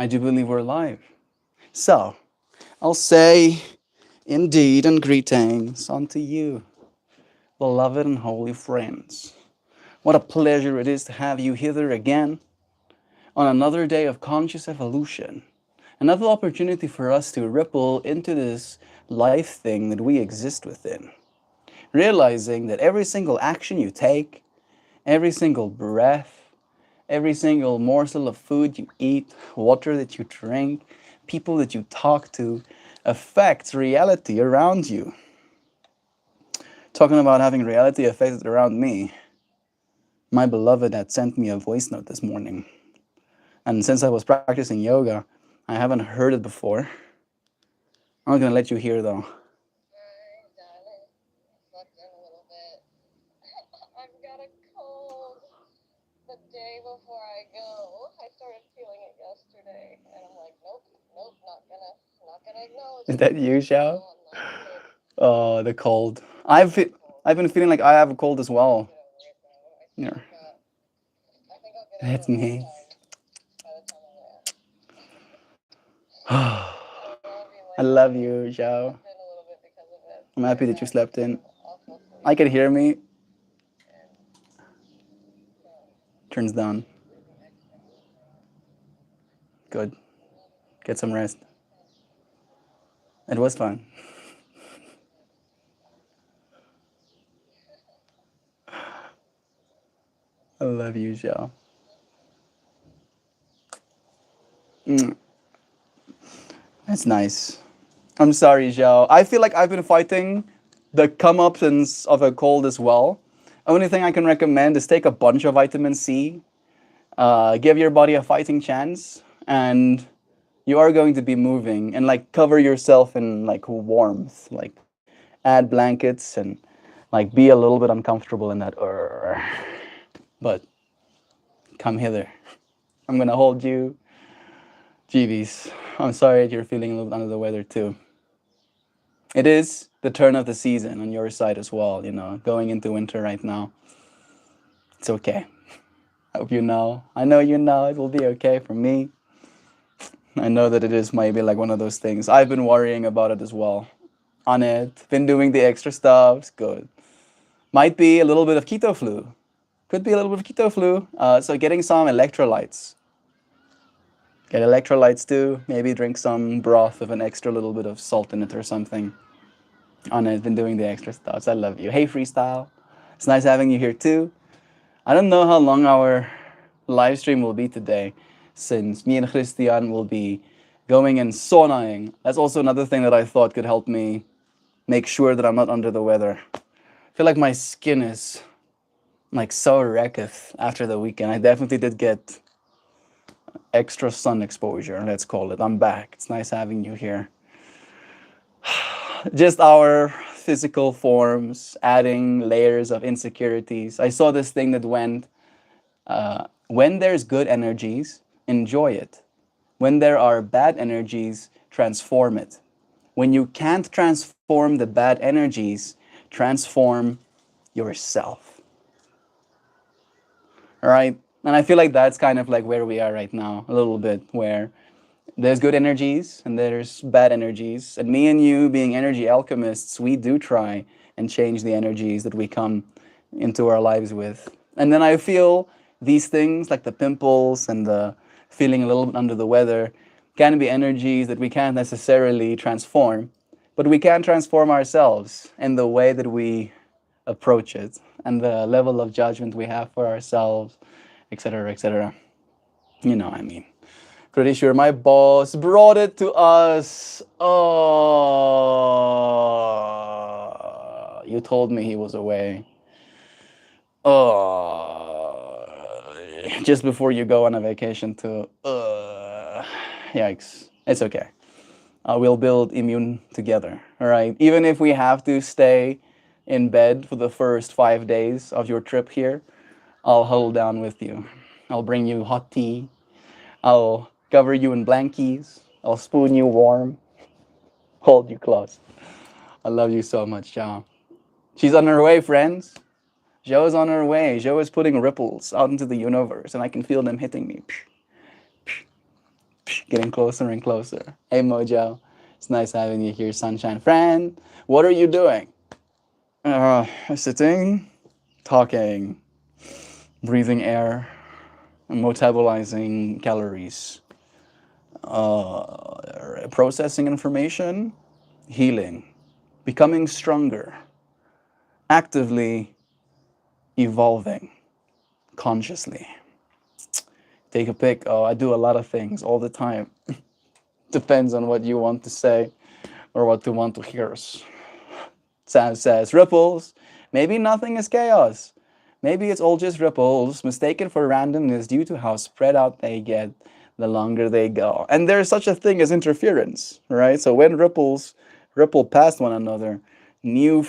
I do believe we're live. So, I'll say indeed and greetings unto you, beloved and holy friends. What a pleasure it is to have you hither again on another day of conscious evolution. Another opportunity for us to ripple into this life thing that we exist within. Realizing that every single action you take, every single breath, every single morsel of food you eat, water that you drink, people that you talk to, affects reality around you. Talking about having reality affected around me, my beloved had sent me a voice note this morning. And since I was practicing yoga, I haven't heard it before. I'm not going to let you hear though. Hi, darling. I slept in a little bit. I've got a cold. The day before I go, I started feeling it yesterday, and I'm like, nope, not gonna acknowledge Is it. that you, No, Xiao? I'm not sick. Oh, the cold. I got a cold. I've been feeling like I have a cold as I'm well. gonna get over it though. Yeah, I think I'll get over that's it by the me. time I land. I I love you, my love darling. you, I Xiao. slept in a little bit because of it. I'm happy Very that you bad. slept in. Awful I sleep. can hear me. And Turns down. sleeping extra last night. Good. I love you. Get some rest. It was fun. It was fun. I love you, Xiao. Love you too. Mm, that's nice. I'm sorry, Xiao. I feel like I've been fighting the comeuppance of a cold as well. Only thing I can recommend is take a bunch of vitamin C, give your body a fighting chance, and you are going to be moving and like cover yourself in like warmth, like add blankets and like be a little bit uncomfortable in that. But come hither. I'm gonna hold you. GVs. I'm sorry that you're feeling a little bit under the weather too. It is the turn of the season on your side as well, going into winter right now. It's okay. I hope you know. I know you know it will be okay for me. I know that it is maybe like one of those things. I've been worrying about it as well. On it, been doing the extra stuff. It's good. Might be a little bit of keto flu. Could be a little bit of keto flu. So getting some electrolytes. Get electrolytes too. Maybe drink some broth with an extra little bit of salt in it or something. On it, been doing the extra stuff. I love you. Hey, freestyle. It's nice having you here too. I don't know how long our live stream will be today, since me and Christian will be going and saunaing. That's also another thing that I thought could help me make sure that I'm not under the weather. I feel like my skin is like so wrecketh after the weekend. I definitely did get extra sun exposure, let's call it. I'm back. It's nice having you here. Just our physical forms, adding layers of insecurities. I saw this thing that went, when there's good energies, enjoy it. When there are bad energies, transform it. When you can't transform the bad energies, transform yourself. All right? And I feel like that's kind of like where we are right now, a little bit, where there's good energies and there's bad energies. And me and you, being energy alchemists, we do try and change the energies that we come into our lives with. And then I feel these things, like the pimples and the feeling a little bit under the weather, can be energies that we can't necessarily transform, but we can transform ourselves in the way that we approach it and the level of judgment we have for ourselves, etc., etc. You know, I mean. Pretty sure my boss brought it to us. Oh, you told me he was away. Oh, just before you go on a vacation too. Yikes. It's okay. We'll build immune together. All right. Even if we have to stay in bed for the first 5 days of your trip here, I'll huddle down with you. I'll bring you hot tea. I'll cover you in blankies. I'll spoon you warm, hold you close. I love you so much, Zhao. She's on her way, friends. Zhao is on her way. Zhao is putting ripples out into the universe, and I can feel them hitting me. getting closer and closer. Hey, Mojo. It's nice having you here, sunshine friend. What are you doing? Sitting, talking, breathing air, metabolizing calories, processing information, healing, becoming stronger, actively evolving consciously. Take a pick. Oh, I do a lot of things all the time. Depends on what you want to say or what you want to hear. Sam says, ripples. Maybe nothing is chaos. Maybe it's all just ripples, mistaken for randomness due to how spread out they get the longer they go. And there's such a thing as interference, right? So when ripples ripple past one another, new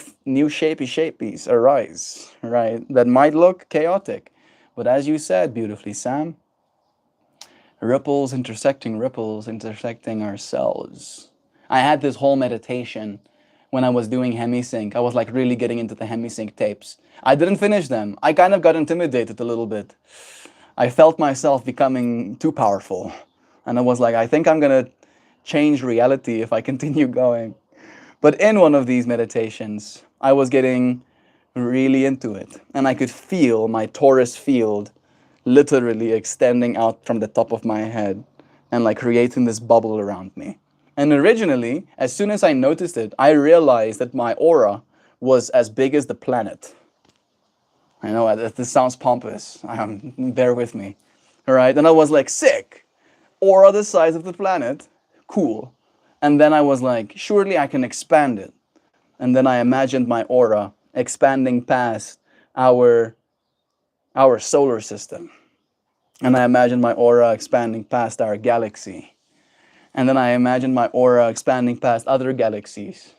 shapies arise, right? That might look chaotic. But as you said beautifully, Sam, ripples intersecting ourselves. I had this whole meditation when I was doing hemisync. I was like really getting into the hemisync tapes. I didn't finish them. I kind of got intimidated a little bit. I felt myself becoming too powerful. And I was like, I think I'm going to change reality if I continue going. But in one of these meditations, I was getting really into it. And I could feel my torus field literally extending out from the top of my head and like creating this bubble around me. And originally, as soon as I noticed it, I realized that my aura was as big as the planet. I know this sounds pompous. Bear with me. All right. And I was like, sick. Aura the size of the planet. Cool. And then I was like, surely I can expand it. And then I imagined my aura expanding past our solar system. And I imagined my aura expanding past our galaxy. And then I imagined my aura expanding past other galaxies.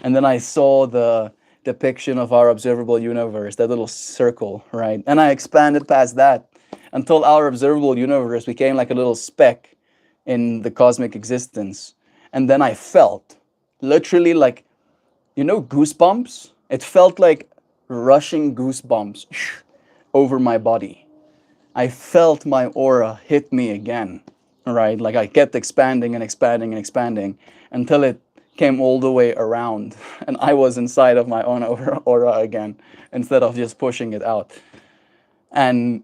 And then I saw the depiction of our observable universe, that little circle, right? And I expanded past that until our observable universe became like a little speck in the cosmic existence. And then I felt literally like, goosebumps? It felt like rushing goosebumps over my body. I felt my aura hit me again, right? Like I kept expanding and expanding and expanding until it came all the way around and I was inside of my own aura again instead of just pushing it out. And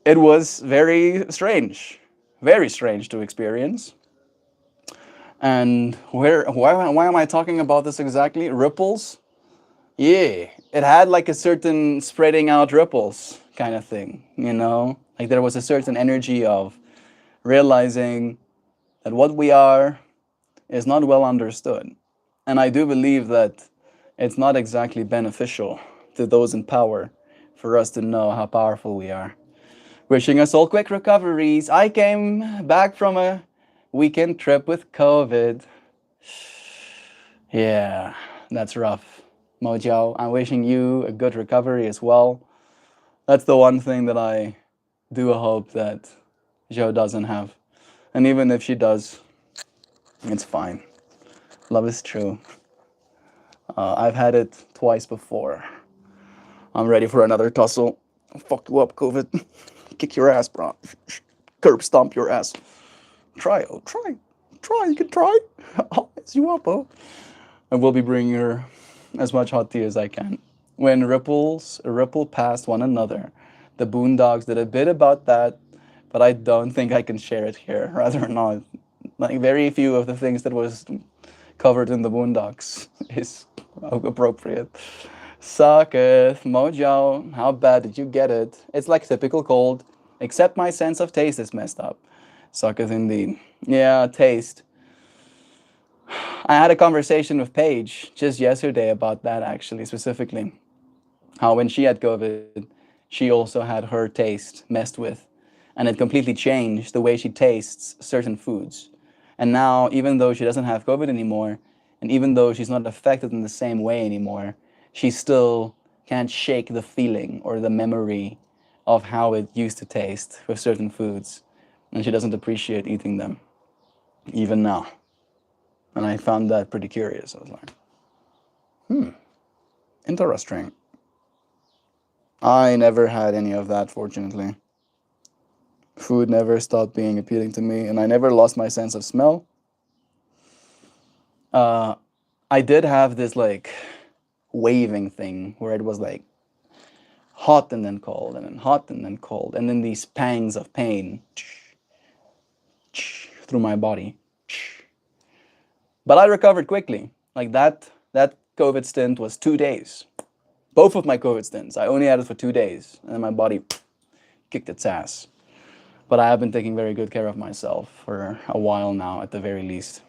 it was very strange to experience. And why am I talking about this exactly? Ripples? Yeah, it had like a certain spreading out ripples kind of thing, Like there was a certain energy of realizing that what we are is not well understood. And I do believe that it's not exactly beneficial to those in power for us to know how powerful we are. Wishing us all quick recoveries. I came back from a weekend trip with COVID. Yeah, that's rough. Mojo, I'm wishing you a good recovery as well. That's the one thing that I do hope that Jo doesn't have. And even if she does, it's fine. Love is true. I've had it twice before. I'm ready for another tussle. Fuck you up, COVID. Kick your ass, bro. Curb stomp your ass. Try, you can try. I'll mess you up, oh. I will be bringing her as much hot tea as I can. When ripples ripple past one another, the Boondocks did a bit about that, but I don't think I can share it here. Rather not. Like very few of the things that was covered in the Boondocks is appropriate. Sucketh, Mojo, how bad did you get it? It's like typical cold, except my sense of taste is messed up. Sucketh indeed. Yeah, taste. I had a conversation with Paige just yesterday about that, actually, specifically. How when she had COVID, she also had her taste messed with. And it completely changed the way she tastes certain foods. And now, even though she doesn't have COVID anymore, and even though she's not affected in the same way anymore, she still can't shake the feeling or the memory of how it used to taste with certain foods. And she doesn't appreciate eating them, even now. And I found that pretty curious. I was like, interesting. I never had any of that, fortunately. Food never stopped being appealing to me, and I never lost my sense of smell. Uh, I did have this like waving thing where it was like hot and then cold, and then hot and then cold, and then these pangs of pain through my body. But I recovered quickly. Like that COVID stint was 2 days. Both of my COVID stints. I only had it for 2 days, and then my body kicked its ass. But I have been taking very good care of myself for a while now, at the very least.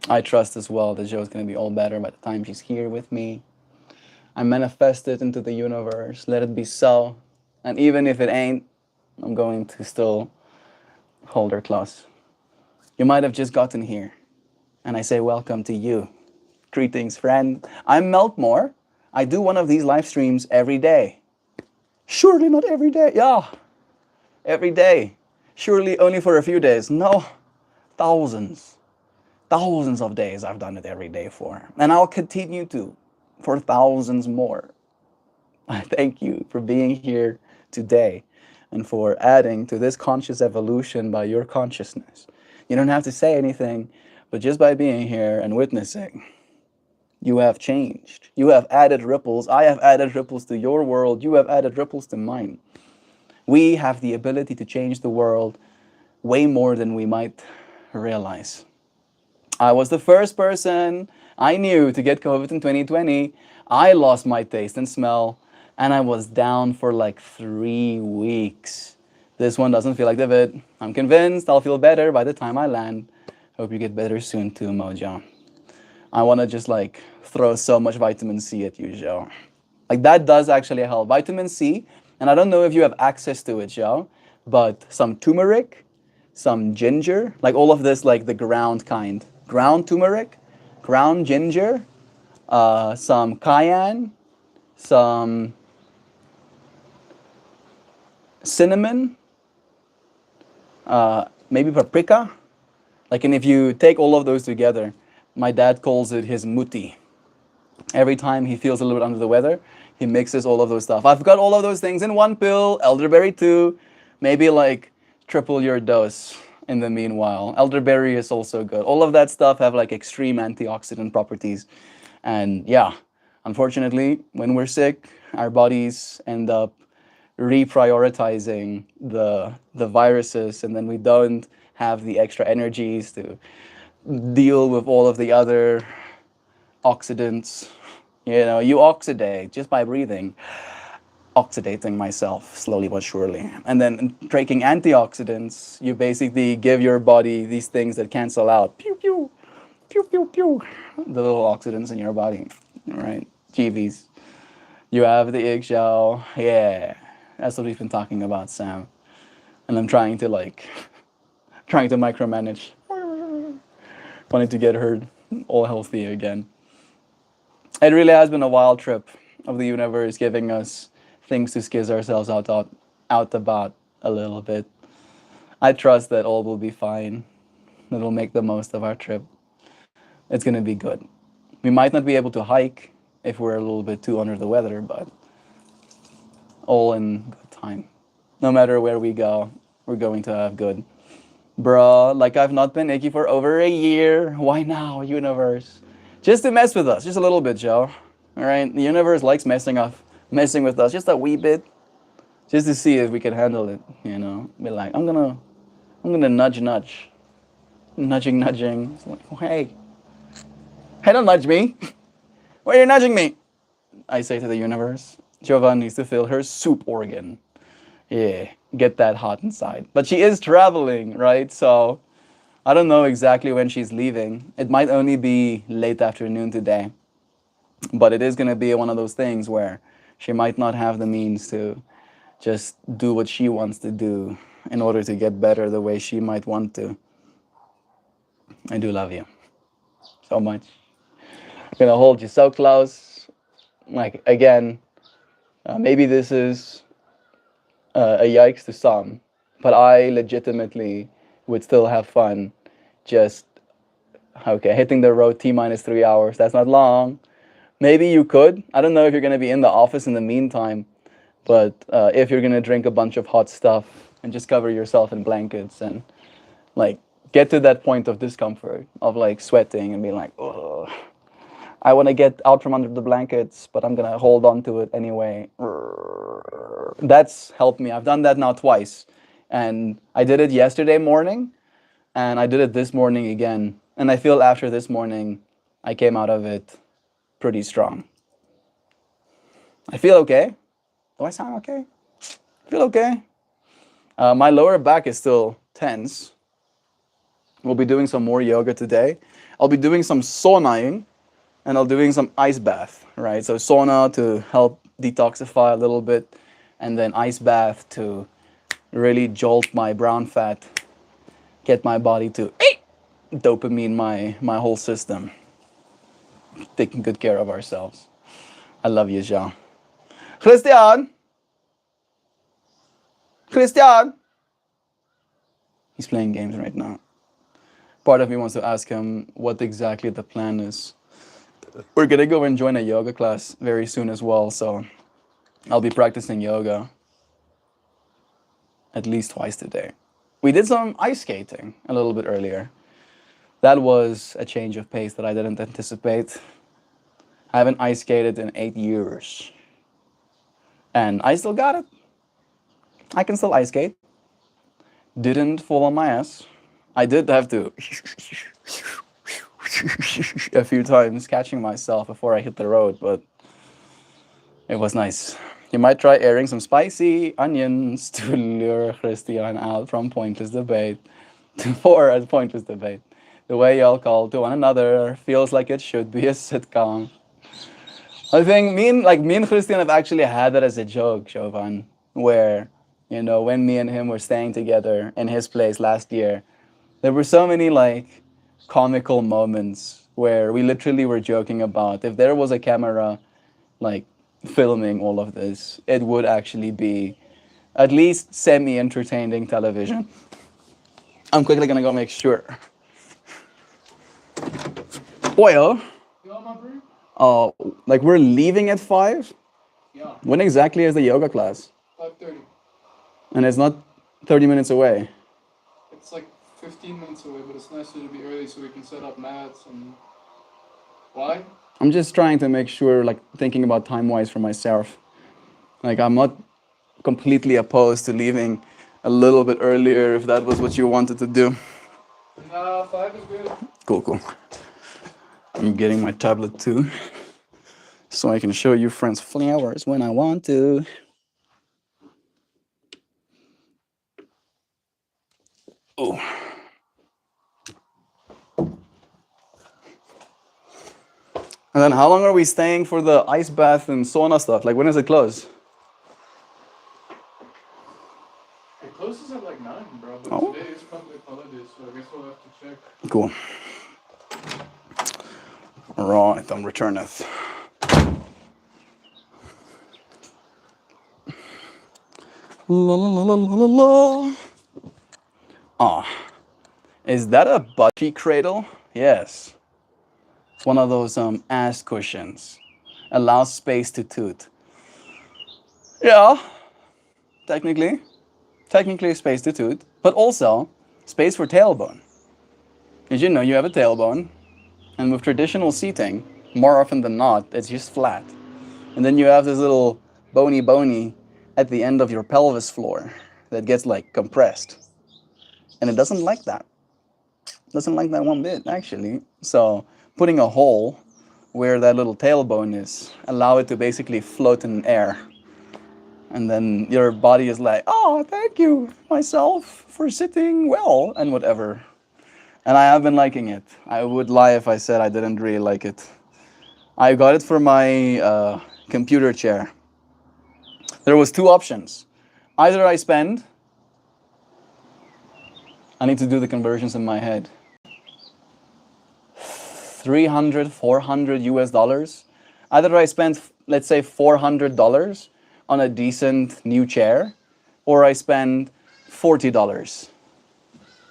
I trust as well that Joe's gonna be all better by the time she's here with me. I manifest it into the universe. Let it be so. And even if it ain't, I'm going to still hold her close. You might have just gotten here, and I say welcome to you. Greetings, friend. I'm MeltMore. I do one of these live streams every day. Surely not every day. Yeah, every day. Surely only for a few days. No, thousands. Thousands of days I've done it every day for. And I'll continue to for thousands more. I thank you for being here today and for adding to this conscious evolution by your consciousness. You don't have to say anything, but just by being here and witnessing, you have changed. You have added ripples. I have added ripples to your world. You have added ripples to mine. We have the ability to change the world way more than we might realize. I was the first person I knew to get COVID in 2020. I lost my taste and smell, and I was down for like 3 weeks. This one doesn't feel like David. I'm convinced I'll feel better by the time I land. Hope you get better soon too, Mojo. I want to just like throw so much vitamin C at you, Joe. Like that does actually help. Vitamin C, and I don't know if you have access to it, Joe, but some turmeric, some ginger, like all of this, like the ground kind. Ground turmeric, ground ginger, some cayenne, some cinnamon, maybe paprika. Like, and if you take all of those together, my dad calls it his muti. Every time he feels a little bit under the weather, he mixes all of those stuff. I've got all of those things in one pill, elderberry too, maybe like triple your dose in the meanwhile. Elderberry is also good. All of that stuff have like extreme antioxidant properties. And yeah, unfortunately, when we're sick, our bodies end up reprioritizing the viruses, and then we don't have the extra energies to deal with all of the other oxidants. You know, you oxidate just by breathing. Oxidating myself slowly but surely. And then taking antioxidants, you basically give your body these things that cancel out. Pew, pew, pew, pew, pew. The little oxidants in your body. All right, GVs. You have the eggshell. Yeah, that's what we've been talking about, Sam. And I'm trying to micromanage. Wanting to get her all healthy again. It really has been a wild trip of the universe giving us things to skizz ourselves out about a little bit. I trust that all will be fine. That we'll make the most of our trip. It's gonna be good. We might not be able to hike if we're a little bit too under the weather, but all in good time. No matter where we go, we're going to have good. Bruh, like I've not been icky for over a year. Why now, universe? Just to mess with us, just a little bit, Joe. All right, the universe likes messing with us just a wee bit, just to see if we can handle it. You know, be like, I'm gonna nudge, nudging. It's like, oh, hey, don't nudge me. Why are you nudging me? I say to the universe, Jovan needs to fill her soup organ. Yeah, get that hot inside. But she is traveling, right? So I don't know exactly when she's leaving. It might only be late afternoon today. But it is going to be one of those things where she might not have the means to just do what she wants to do in order to get better the way she might want to. I do love you so much. I'm going to hold you so close. Like, again, maybe this is a yikes to some, but I legitimately would still have fun just, okay, hitting the road T minus 3 hours. That's not long. Maybe you could. I don't know if you're going to be in the office in the meantime, but if you're going to drink a bunch of hot stuff, and just cover yourself in blankets and like get to that point of discomfort of like sweating and being like, oh, I want to get out from under the blankets, but I'm gonna hold on to it anyway. That's helped me. I've done that now twice, and I did it yesterday morning, and I did it this morning again. And I feel after this morning, I came out of it pretty strong. I feel okay. Do I sound okay? I feel okay. My lower back is still tense. We'll be doing some more yoga today. I'll be doing some saunaing, and I'll doing some ice bath, right? So sauna to help detoxify a little bit, and then ice bath to really jolt my brown fat, get my body to dopamine my whole system. Taking good care of ourselves. I love you, Jean. Christian! Christian! He's playing games right now. Part of me wants to ask him what exactly the plan is. We're gonna go and join a yoga class very soon as well, so I'll be practicing yoga at least twice today. We did some ice skating a little bit earlier. That was a change of pace that I didn't anticipate. I haven't ice skated in 8 years. And I still got it. I can still ice skate. Didn't fall on my ass. I did have to a few times catching myself before I hit the road, but it was nice. You might try airing some spicy onions to lure Christian out from pointless debate for a pointless debate. The way y'all call to one another feels like it should be a sitcom. I think me and Christian have actually had that as a joke, Chauvin, where, you know, when me and him were staying together in his place last year, there were so many like comical moments where we literally were joking about if there was a camera like filming all of this, it would actually be at least semi-entertaining television. I'm quickly gonna go make sure. Well, like we're leaving at 5? Yeah, When exactly is the yoga class? 5:30. And it's not 30 minutes away. It's like 15 minutes away, but it's nicer to be early so we can set up mats and. Why? I'm just trying to make sure, like thinking about time-wise for myself. Like I'm not completely opposed to leaving a little bit earlier if that was what you wanted to do. Nah, 5 is good. Cool. I'm getting my tablet too, so I can show you friends flowers when I want to. Oh. And then how long are we staying for the ice bath and sauna stuff? Like when does it close? It closes at like 9, bro, but Oh. today is public holiday, so I guess we'll have to check. Cool. Right, then returneth. La la la la la la. Ah, is that a butt cheek cradle? Yes. It's one of those ass cushions. Allows space to toot. Yeah, technically space to toot, but also space for tailbone. Did you know you have a tailbone? And with traditional seating, more often than not, it's just flat. And then you have this little bony at the end of your pelvis floor that gets like compressed. And it doesn't like that. Doesn't like that one bit, actually. So putting a hole where that little tailbone is, allow it to basically float in air. And then your body is like, oh, thank you, myself, for sitting well, and whatever. And I have been liking it. I would lie if I said I didn't really like it. I got it for my computer chair. There was 2 options. Either I need to do the conversions in my head, 300, 400 US dollars. Either I spend, let's say, $400 on a decent new chair, or I spend $40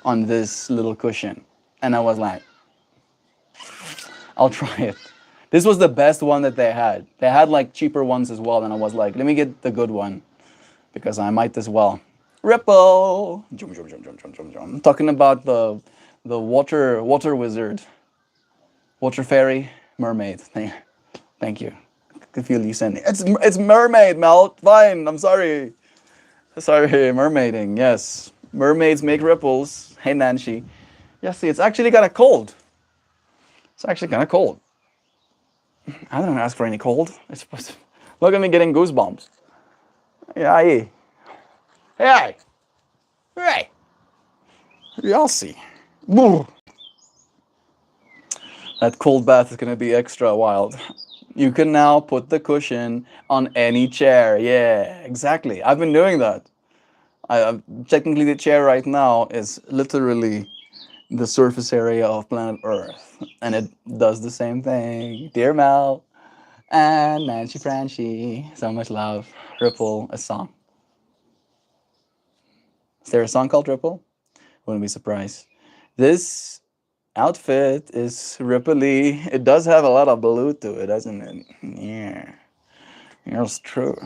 on this little cushion. And I was like, I'll try it. This was the best one that they had. They had like cheaper ones as well, and I was like, let me get the good one because I might as well. Ripple. Talking about the water wizard, water fairy, mermaid. Thank you. I could feel you saying it's mermaid, Mel. Fine. I'm sorry. Sorry, mermaiding. Yes, mermaids make ripples. Hey, Nancy. Yes, see, it's actually kind of cold. It's actually kind of cold. I don't ask for any cold. It's supposed to... Look at me getting goosebumps. Yeah, hey, hey, hey. Y'all see. Boo. That cold bath is gonna be extra wild. You can now put the cushion on any chair. Yeah, exactly. I've been doing that. Technically, the chair right now is literally the surface area of planet Earth, and it does the same thing. Dear Mel and Nancy Franchi, so much love. Ripple, a song. Is there a song called Ripple? Wouldn't be surprised. This outfit is ripply. It does have a lot of blue to it, doesn't it? Yeah, it's true.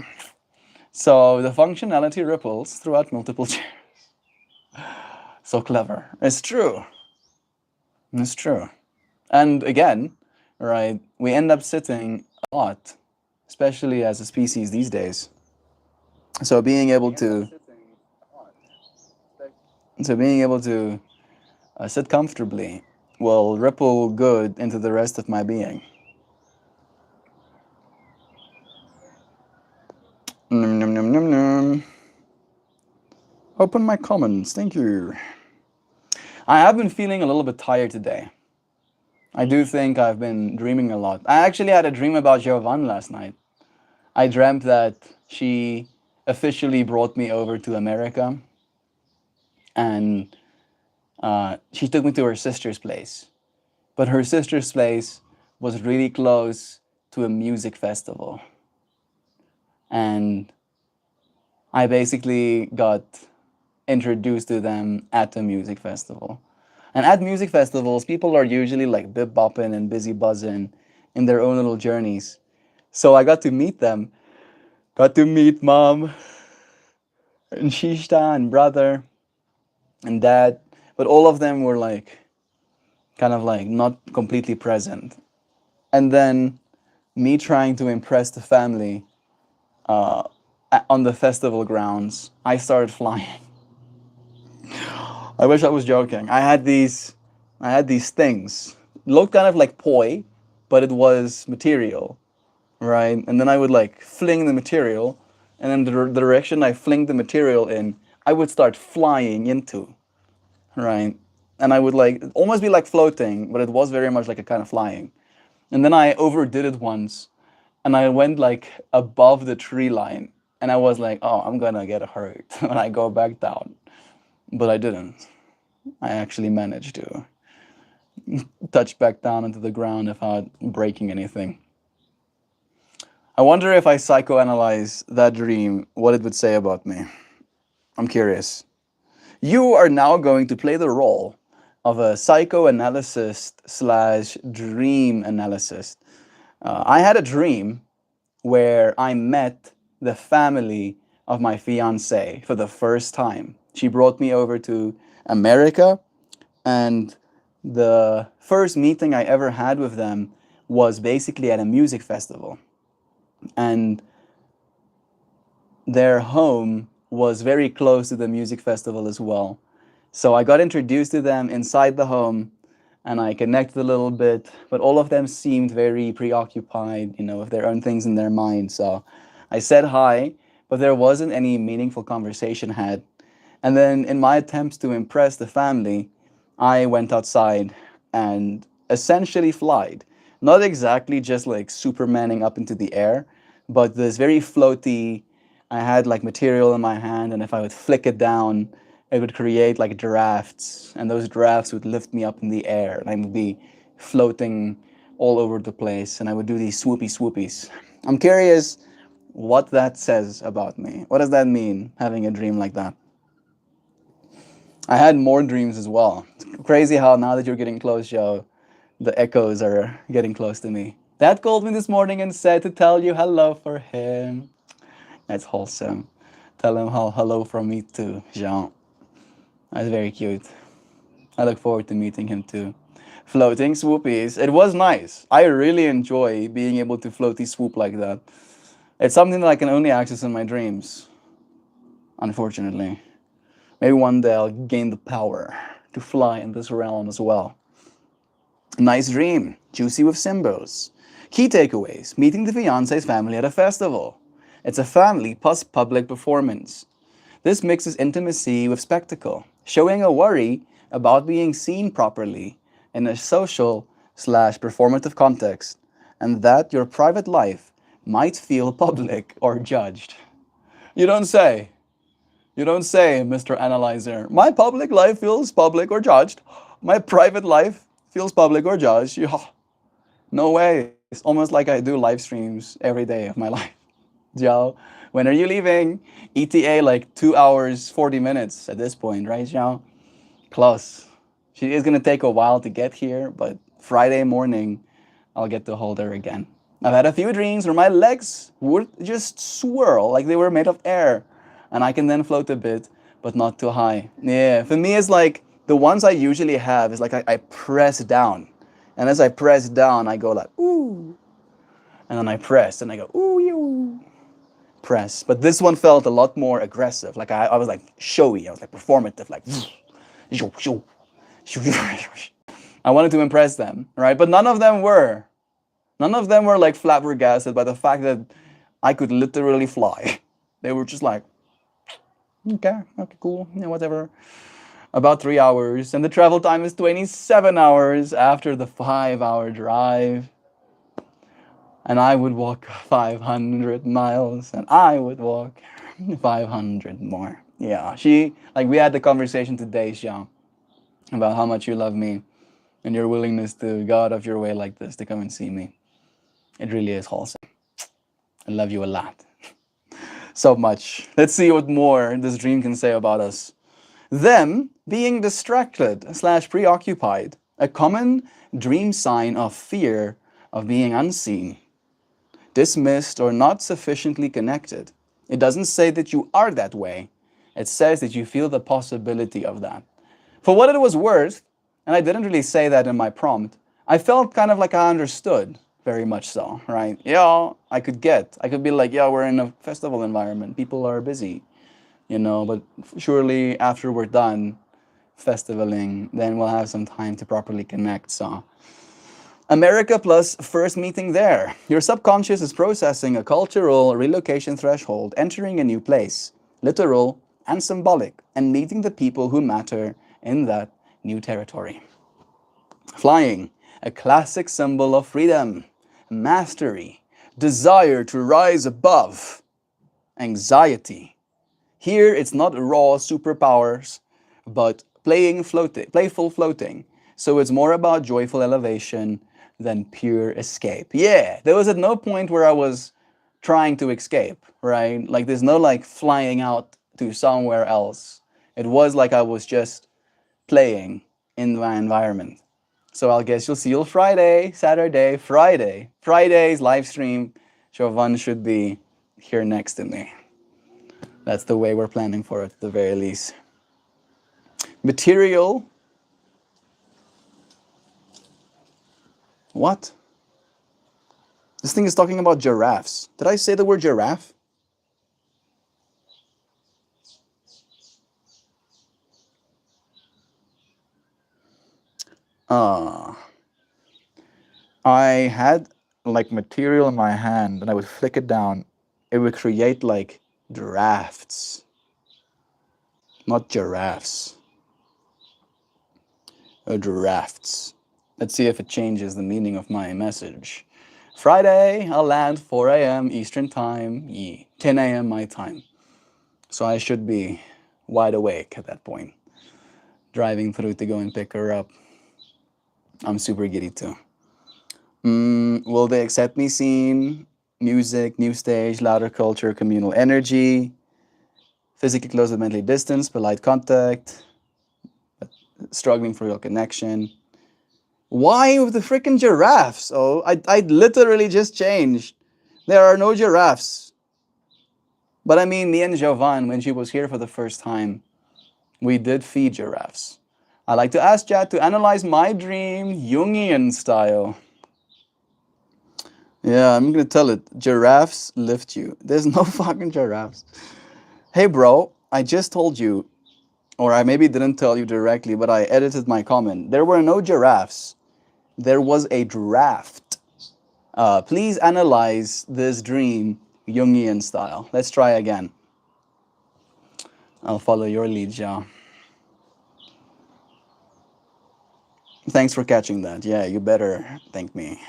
So the functionality ripples throughout multiple chairs. So clever. It's true. It's true. And again, right, we end up sitting a lot, especially as a species these days. So being able to, sit comfortably will ripple good into the rest of my being. Num, num, num, num, num. Open my comments. Thank you. I have been feeling a little bit tired today. I do think I've been dreaming a lot. I actually had a dream about Jovan last night. I dreamt that she officially brought me over to America, and she took me to her sister's place. But her sister's place was really close to a music festival. And I basically got introduced to them at the music festival. And at music festivals, people are usually like bip bopping and busy buzzing in their own little journeys. So I got to meet them, got to meet mom and Shishta and brother and dad, but all of them were like kind of like not completely present. And then me trying to impress the family on the festival grounds, I started flying. I wish I was joking. I had these things. Looked kind of like poi, but it was material, right? And then I would like fling the material, and then the direction I fling the material in, I would start flying into, right? And I would like almost be like floating, but it was very much like a kind of flying. And then I overdid it once, and I went like above the tree line, and I was like, oh, I'm gonna get hurt when I go back down. But I didn't. I actually managed to touch back down into the ground without breaking anything. I wonder if I psychoanalyze that dream, what it would say about me. I'm curious. You are now going to play the role of a psychoanalyst slash dream analyst. I had a dream where I met the family of my fiance for the first time. She brought me over to America, and the first meeting I ever had with them was basically at a music festival. And their home was very close to the music festival as well. So I got introduced to them inside the home, and I connected a little bit, but all of them seemed very preoccupied, with their own things in their mind. So I said hi, but there wasn't any meaningful conversation had. And then in my attempts to impress the family, I went outside and essentially flied. Not exactly just like Supermaning up into the air, but this very floaty, I had like material in my hand, and if I would flick it down, it would create like drafts, and those drafts would lift me up in the air, and I would be floating all over the place, and I would do these swoopies. I'm curious what that says about me. What does that mean, having a dream like that? I had more dreams as well. It's crazy how now that you're getting close, Joe, the echoes are getting close to me. Dad called me this morning and said to tell you hello for him. That's wholesome. Tell him hello from me too, Jean. That's very cute. I look forward to meeting him too. Floating swoopies. It was nice. I really enjoy being able to floaty swoop like that. It's something that I can only access in my dreams, unfortunately. Maybe one day I'll gain the power to fly in this realm as well. Nice dream. Juicy with symbols. Key takeaways. Meeting the fiance's family at a festival. It's a family plus public performance. This mixes intimacy with spectacle, showing a worry about being seen properly in a social slash performative context, and that your private life might feel public or judged. You don't say. You don't say, Mr. Analyzer. My public life feels public or judged. My private life feels public or judged. Yeah. No way. It's almost like I do live streams every day of my life. Joe, when are you leaving? ETA like 2 hours, 40 minutes at this point, right, Joe? Close. She is going to take a while to get here, but Friday morning, I'll get to hold her again. I've had a few dreams where my legs would just swirl like they were made of air, and I can then float a bit, but not too high. Yeah, for me, it's like the ones I usually have is like I press down, and as I press down, I go like, ooh, and then I press, and I go, ooh, you. Press. But this one felt a lot more aggressive. Like I was like showy. I was like performative. Like I wanted to impress them, right? But none of them were. None of them were like flabbergasted by the fact that I could literally fly. They were just like, okay, cool, yeah, whatever. About 3 hours, and the travel time is 27 hours after the 5-hour drive. And I would walk 500 miles, and I would walk 500 more. Yeah, we had the conversation today, Xiao, about how much you love me and your willingness to go out of your way like this to come and see me. It really is wholesome. I love you a lot. So much. Let's see what more this dream can say about us. Them being distracted slash preoccupied, a common dream sign of fear of being unseen, dismissed, or not sufficiently connected. It doesn't say that you are that way. It says that you feel the possibility of that. For what it was worth, and I didn't really say that in my prompt, I felt kind of like I understood, very much so, right? Yeah, I could be like, yeah, we're in a festival environment. People are busy, but surely after we're done festivaling, then we'll have some time to properly connect, so. America plus first meeting there. Your subconscious is processing a cultural relocation threshold, entering a new place, literal and symbolic, and meeting the people who matter in that new territory. Flying, a classic symbol of freedom, mastery, desire to rise above, anxiety. Here it's not raw superpowers, but playful floating. So it's more about joyful elevation than pure escape. Yeah, there was at no point where I was trying to escape, right? Like there's no like flying out to somewhere else. It was like I was just playing in my environment. So I guess you'll see you Friday, Saturday, Friday. Friday's live stream. Jovan should be here next to me. That's the way we're planning for it, at the very least. Material. What? This thing is talking about giraffes. Did I say the word giraffe? I had like material in my hand and I would flick it down. It would create like drafts, not giraffes. Drafts. Let's see if it changes the meaning of my message. Friday, I'll land 4 a.m. Eastern Time, 10 a.m. my time. So I should be wide awake at that point, driving through to go and pick her up. I'm super giddy too. Will they accept me scene? Music, new stage, louder culture, communal energy, physically close but mentally distance, polite contact, struggling for real connection. Why with the freaking giraffes? Oh, I literally just changed. There are no giraffes. But I mean, me and Jovan, when she was here for the first time, we did feed giraffes. I like to ask Chad to analyze my dream Jungian style. Yeah, I'm gonna tell it. Giraffes lift you. There's no fucking giraffes. Hey, bro, I just told you, or I maybe didn't tell you directly, but I edited my comment. There were no giraffes. There was a draft. Please analyze this dream Jungian style. Let's try again. I'll follow your lead, Jean. Thanks for catching that. Yeah, you better thank me.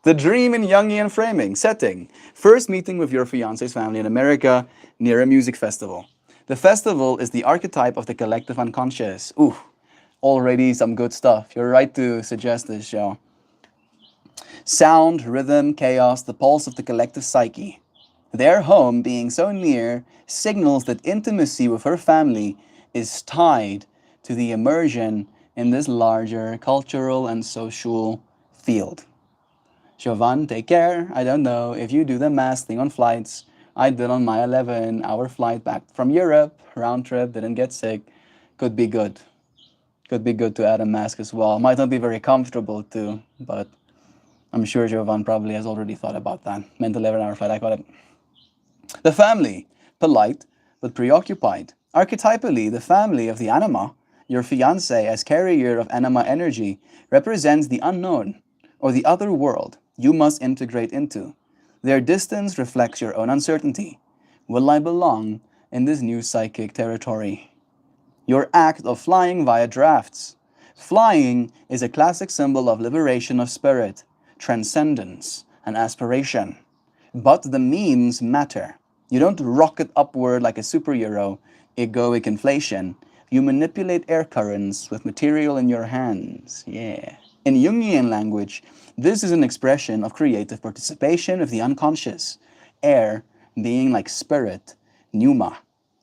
The dream in Jungian framing. Setting. First meeting with your fiance's family in America near a music festival. The festival is the archetype of the collective unconscious. Ooh, already some good stuff. You're right to suggest this, Joe. Sound, rhythm, chaos, the pulse of the collective psyche. Their home being so near signals that intimacy with her family is tied to the immersion in this larger cultural and social field. Jovan, take care. I don't know if you do the mask thing on flights. I did on my 11-hour flight back from Europe. Round trip, didn't get sick. Could be good. Could be good to add a mask as well. Might not be very comfortable too, but I'm sure Jovan probably has already thought about that. Mental 11-hour flight, I got it. The family, polite but preoccupied. Archetypally, the family of the anima, your fiancé as carrier of anima energy, represents the unknown or the other world you must integrate into. Their distance reflects your own uncertainty. Will I belong in this new psychic territory? Your act of flying via drafts. Flying is a classic symbol of liberation of spirit, transcendence, and aspiration. But the means matter. You don't rocket upward like a superhero, egoic inflation. You manipulate air currents with material in your hands. Yeah. In Jungian language, this is an expression of creative participation of the unconscious. Air being like spirit, pneuma,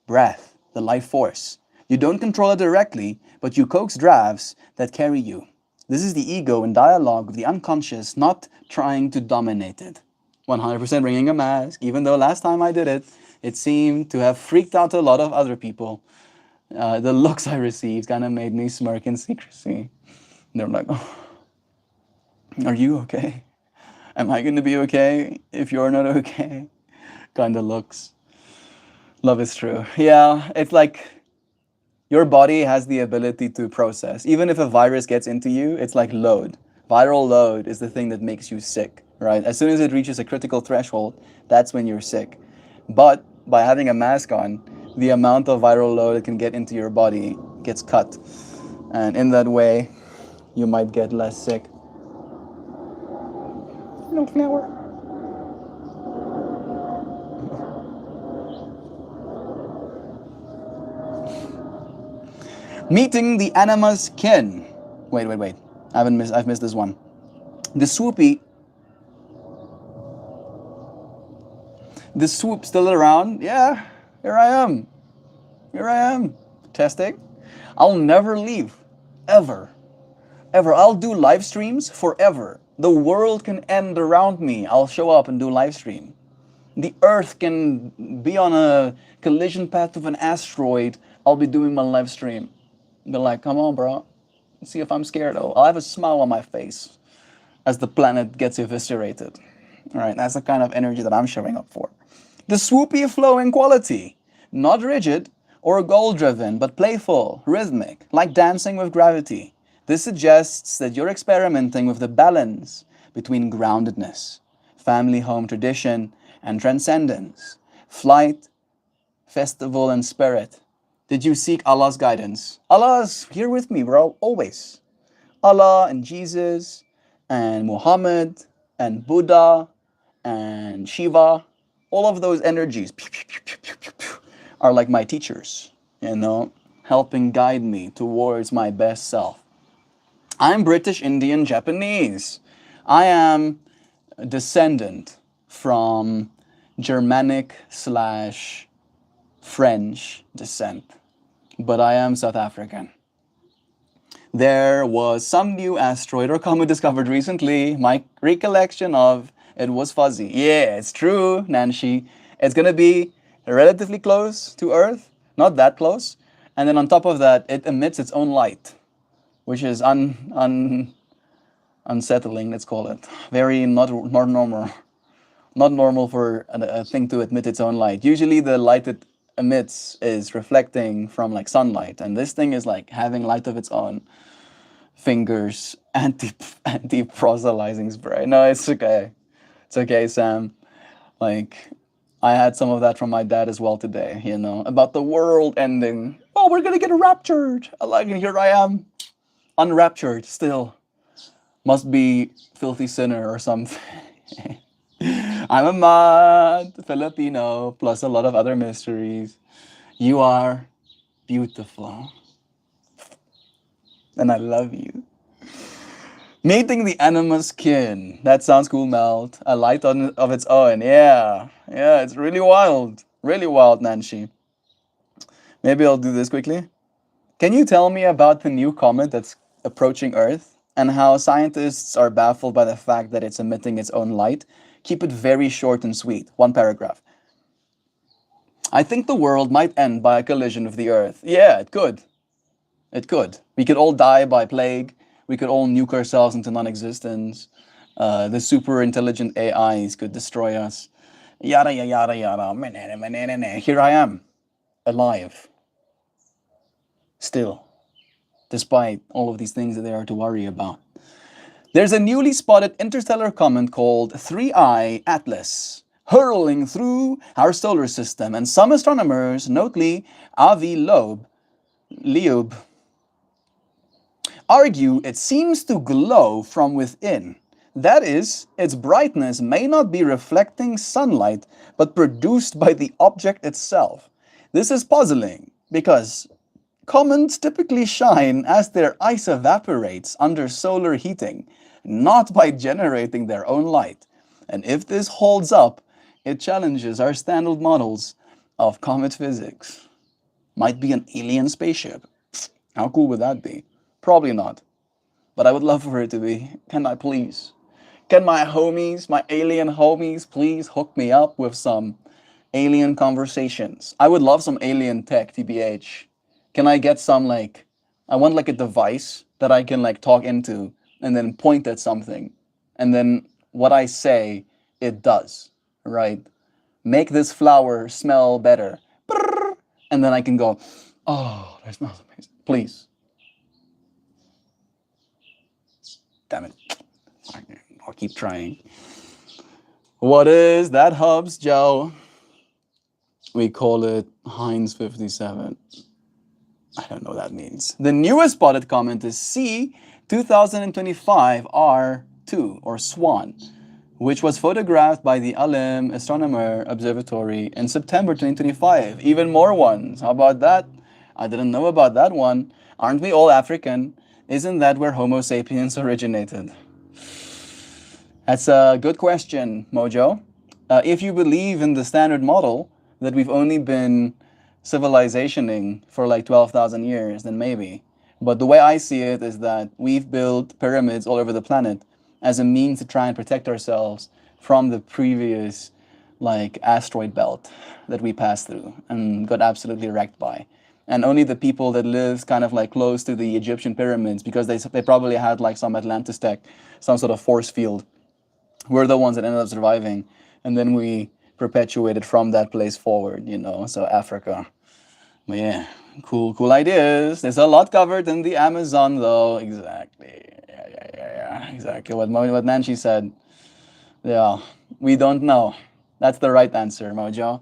breath, the life force. You don't control it directly, but you coax drafts that carry you. This is the ego in dialogue with the unconscious, not trying to dominate it. 100% bringing a mask, even though last time I did it, it seemed to have freaked out a lot of other people. The looks I received kind of made me smirk in secrecy. They're like, oh, are you okay? Am I going to be okay if you're not okay? Kind of looks. Love is true. Yeah, it's like your body has the ability to process. Even if a virus gets into you, it's like load. Viral load is the thing that makes you sick, right? As soon as it reaches a critical threshold, that's when you're sick. But by having a mask on, the amount of viral load that can get into your body gets cut. And in that way, you might get less sick. No flower. Meeting the anima's kin. Wait. I've missed this one. The swoopy. The swoop still around? Yeah, here I am. Here I am. Testing. I'll never leave. Ever. Ever. I'll do live streams forever. The world can end around me. I'll show up and do live stream. The Earth can be on a collision path with an asteroid. I'll be doing my live stream. Be like, come on, bro. Let's see if I'm scared. Oh, I'll have a smile on my face as the planet gets eviscerated. All right, that's the kind of energy that I'm showing up for. The swoopy flowing quality. Not rigid or goal-driven, but playful, rhythmic, like dancing with gravity. This suggests that you're experimenting with the balance between groundedness, family home tradition, and transcendence, flight, festival, and spirit. Did you seek Allah's guidance? Allah's here with me, bro, always. Allah and Jesus and Muhammad and Buddha and Shiva, all of those energies are like my teachers, helping guide me towards my best self. I'm British, Indian, Japanese. I am a descendant from Germanic / French descent, but I am South African. There was some new asteroid or comet discovered recently. My recollection of it was fuzzy. Yeah, it's true, Nancy. It's gonna be relatively close to Earth, not that close. And then on top of that, it emits its own light, which is unsettling, let's call it. Very not normal. Not normal for a thing to emit its own light. Usually the light it emits is reflecting from like sunlight, and this thing is like having light of its own. Fingers anti proselytizing spray. No, it's okay. It's okay, Sam. Like I had some of that from my dad as well today, about the world ending. Oh, we're gonna get raptured. And here I am, unraptured still. Must be filthy sinner or something. I'm a mad Filipino, plus a lot of other mysteries. You are beautiful. And I love you. Mating the anima's kin. That sounds cool, Melt. A light of its own. Yeah. Yeah, it's really wild. Really wild, Nancy. Maybe I'll do this quickly. Can you tell me about the new comet that's approaching Earth and how scientists are baffled by the fact that it's emitting its own light? Keep it very short and sweet. One paragraph. I think the world might end by a collision with the Earth. Yeah, it could. It could. We could all die by plague. We could all nuke ourselves into non-existence. The super intelligent AIs could destroy us. Yada yada yada. Here I am, alive. Still, despite all of these things that there are to worry about. There's a newly spotted interstellar comet called 3I Atlas, hurling through our solar system, and some astronomers, notably Avi Loeb, argue it seems to glow from within. That is, its brightness may not be reflecting sunlight, but produced by the object itself. This is puzzling because comets typically shine as their ice evaporates under solar heating, not by generating their own light. And if this holds up, it challenges our standard models of comet physics. Might be an alien spaceship. How cool would that be? Probably not. But I would love for it to be. Can I please? Can my homies, my alien homies, please hook me up with some alien conversations? I would love some alien tech, TBH. Can I get some I want like a device that I can like talk into and then point at something. And then what I say, it does, right? Make this flower smell better. And then I can go, oh, that smells amazing. Please. Damn it. I'll keep trying. What is that, Hubs, Joe? We call it Heinz 57. I don't know what that means. The newest spotted comet is C 2025 R2, or SWAN, which was photographed by the Alim Astronomer Observatory in September 2025. Even more ones. How about that? I didn't know about that one. Aren't we all African? Isn't that where Homo sapiens originated? That's a good question, Mojo. If you believe in the standard model that we've only been civilizationing for like 12,000 years, then maybe. But the way I see it is that we've built pyramids all over the planet as a means to try and protect ourselves from the previous asteroid belt that we passed through and got absolutely wrecked by. And only the people that lived kind of close to the Egyptian pyramids, because they probably had some Atlantis tech, some sort of force field, were the ones that ended up surviving. And then we perpetuated from that place forward, so Africa. But yeah, cool ideas. There's a lot covered in the Amazon, though. Exactly. Yeah. Exactly what Nancy said. Yeah, we don't know. That's the right answer, Mojo.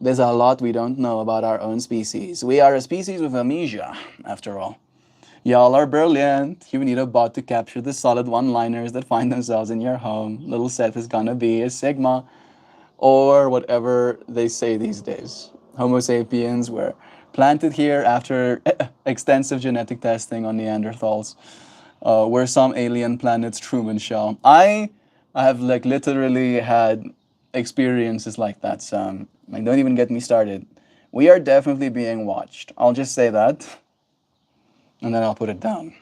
There's a lot we don't know about our own species. We are a species with amnesia, after all. Y'all are brilliant. You need a bot to capture the solid one-liners that find themselves in your home. Little Seth is gonna be a Sigma, or whatever they say these days. Homo sapiens were planted here after extensive genetic testing on Neanderthals. We're some alien planet's Truman Show. I have literally had experiences like that, Sam. Don't even get me started. We are definitely being watched. I'll just say that, and then I'll put it down,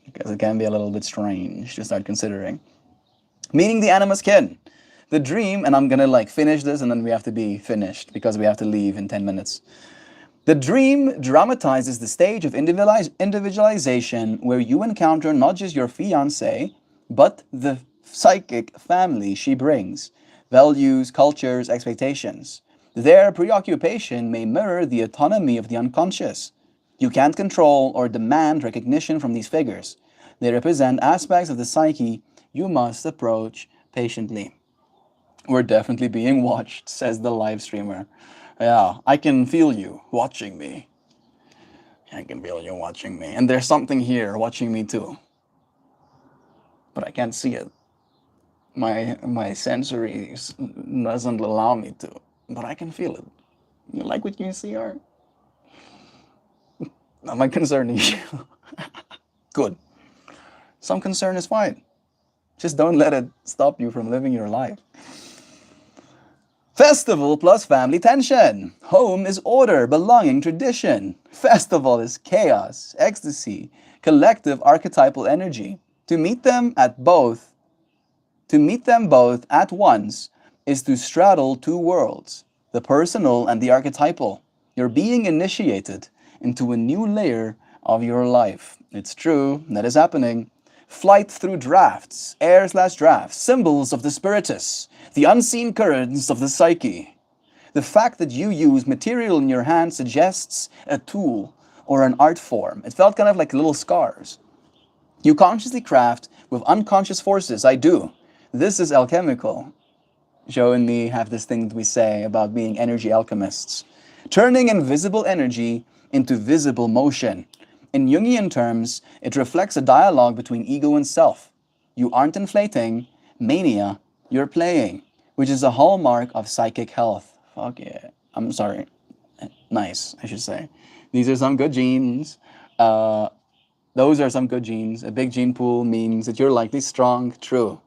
because it can be a little bit strange to start considering. Meaning the animus kin. The dream, and I'm gonna like finish this and then we have to be finished because we have to leave in 10 minutes. The dream dramatizes the stage of individualization where you encounter not just your fiance, but the psychic family she brings, values, cultures, expectations. Their preoccupation may mirror the autonomy of the unconscious. You can't control or demand recognition from these figures. They represent aspects of the psyche you must approach patiently. We're definitely being watched, says the live streamer. Yeah, I can feel you watching me. I can feel you watching me. And there's something here watching me too. But I can't see it. My sensories doesn't allow me to. But I can feel it. You like what you see, Art? Not my concern issue. Good. Some concern is fine. Just don't let it stop you from living your life. Festival plus family tension. Home is order, belonging, tradition. Festival is chaos, ecstasy, collective archetypal energy. To meet them both at once is to straddle two worlds, the personal and the archetypal. You're being initiated into a new layer of your life. It's true, that is happening. Flight through drafts, air/drafts, symbols of the spiritus, the unseen currents of the psyche. The fact that you use material in your hand suggests a tool or an art form. It felt kind of like little scars. You consciously craft with unconscious forces. I do. This is alchemical. Joe and me have this thing that we say about being energy alchemists. Turning invisible energy into visible motion. In Jungian terms, it reflects a dialogue between ego and self. You aren't inflating, mania, you're playing, which is a hallmark of psychic health. Fuck yeah. I'm sorry. Nice, I should say. These are some good genes. Those are some good genes. A big gene pool means that you're likely strong. True.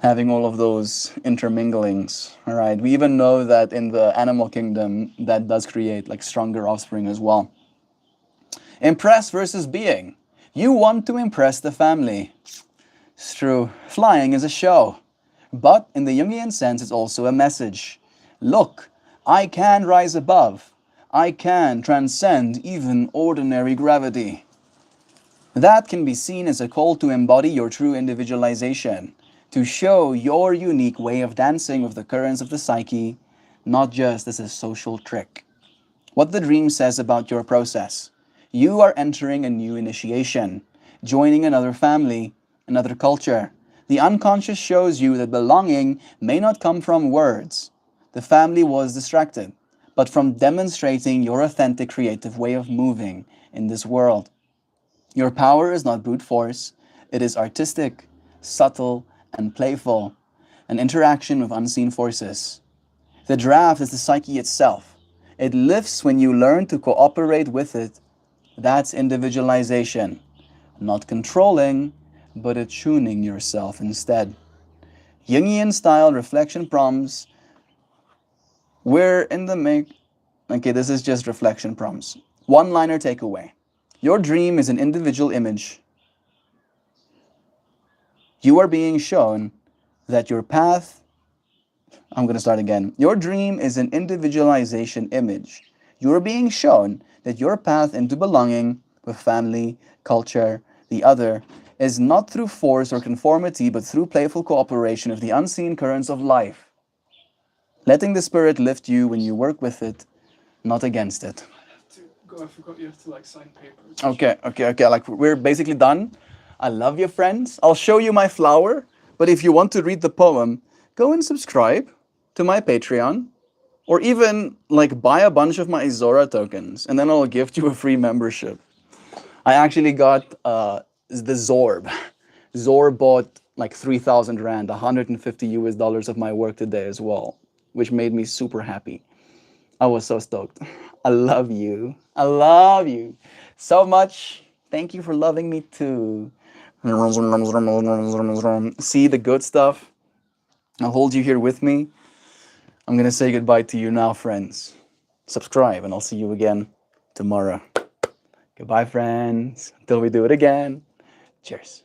Having all of those interminglings. All right. We even know that in the animal kingdom, that does create like stronger offspring as well. Impress versus being. You want to impress the family. It's true. Flying is a show. But in the Jungian sense, it's also a message. Look, I can rise above. I can transcend even ordinary gravity. That can be seen as a call to embody your true individualization, to show your unique way of dancing with the currents of the psyche, not just as a social trick. What the dream says about your process. You are entering a new initiation, joining another family, another culture. The unconscious shows you that belonging may not come from words. The family was distracted, but from demonstrating your authentic creative way of moving in this world. Your power is not brute force. It is artistic, subtle, and playful, an interaction with unseen forces. The draft is the psyche itself. It lifts when you learn to cooperate with it. That's individualization. Not controlling, but attuning yourself instead. Jungian style reflection prompts. We're in the make. Okay, this is just reflection prompts. One-liner takeaway. Your dream is an individual image. You are being shown that your path, I'm going to start again. Your dream is an individualization image. You are being shown that your path into belonging with family, culture, the other, is not through force or conformity, but through playful cooperation of the unseen currents of life. Letting the spirit lift you when you work with it, not against it. I forgot you have to like sign papers. Okay. Like we're basically done. I love you, friends. I'll show you my flower. But if you want to read the poem, go and subscribe to my Patreon, or even like buy a bunch of my Izora tokens, and then I'll gift you a free membership. I actually got the Zorb. Zorb bought like 3,000 Rand, 150 US dollars of my work today as well, which made me super happy. I was so stoked. I love you. I love you so much. Thank you for loving me too. See the good stuff? I'll hold you here with me. I'm going to say goodbye to you now, friends. Subscribe, and I'll see you again tomorrow. Goodbye, friends. Until we do it again. Cheers.